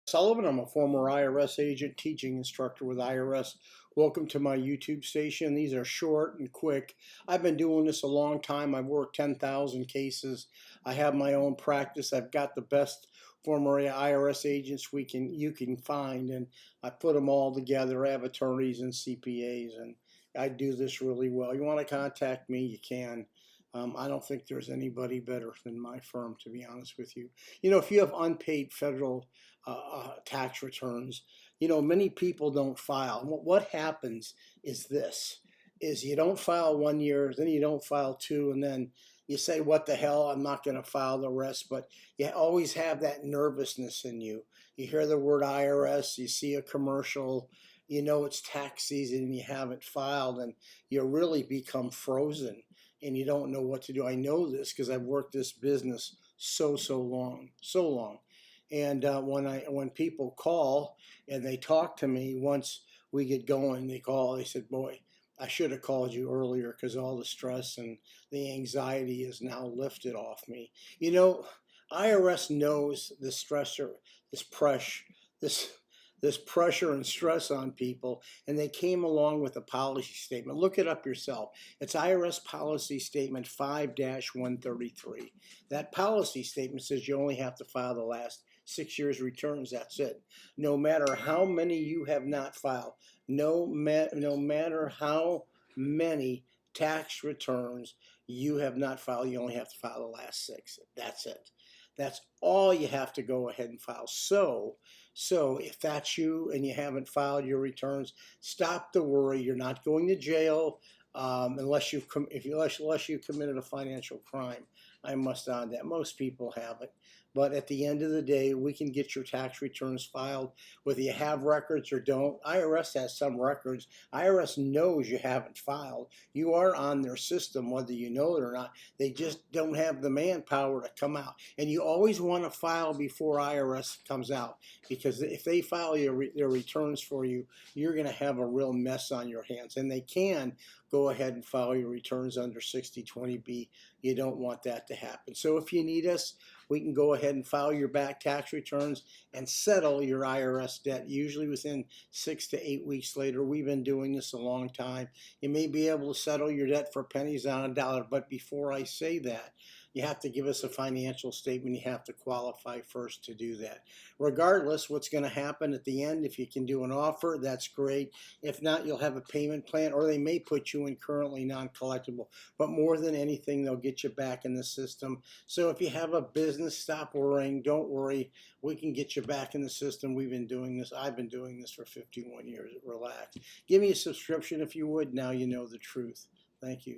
Sullivan. I'm a former IRS agent, teaching instructor with IRS. Welcome to my YouTube station. These are short and quick. I've been doing this a long time. I've worked 10,000 cases. I have my own practice. I've got the best former IRS agents you can find, and I put them all together. I have attorneys and CPAs, and I do this really well. You want to contact me, you can. I don't think there's anybody better than my firm, to be honest with you. If you have unpaid federal tax returns, many people don't file. And what happens is you don't file 1 year, then you don't file two, and then you say, what the hell, I'm not going to file the rest. But you always have that nervousness in you. You hear the word IRS, you see a commercial, it's tax season and you haven't filed, and you really become frozen and you don't know what to do. I know this because I've worked this business so long. And when people call and they talk to me, once we get going, they said, boy, I should have called you earlier because all the stress and the anxiety is now lifted off me. IRS knows the stressor, this pressure and stress on people, and they came along with a policy statement. Look it up yourself. It's IRS Policy Statement 5-133. That policy statement says you only have to file the last 6 years returns. That's it. No matter how many you have not filed, no matter how many tax returns you have not filed, you only have to file the last 6. That's it. That's all you have to go ahead and file. So if that's you and you haven't filed your returns, stop the worry. You're not going to jail unless you've committed a financial crime. I must add that most people haven't. But at the end of the day, we can get your tax returns filed, whether you have records or don't. IRS has some records. IRS knows you haven't filed. You are on their system, whether you know it or not. They just don't have the manpower to come out. And you always want to file before IRS comes out, because if they file their returns for you, you're going to have a real mess on your hands. And they can go ahead and file your returns under 6020B. You don't want that to happen. So if you need us, we can go ahead and file your back tax returns and settle your IRS debt, usually within 6 to 8 weeks later. We've been doing this a long time. You may be able to settle your debt for pennies on a dollar, but before I say that, you have to give us a financial statement. You have to qualify first to do that. Regardless, what's going to happen at the end, if you can do an offer, that's great. If not, you'll have a payment plan, or they may put you in currently non-collectible. But more than anything, they'll get you back in the system. So if you have a business, stop worrying. Don't worry. We can get you back in the system. We've been doing this. I've been doing this for 51 years. Relax. Give me a subscription if you would. Now you know the truth. Thank you.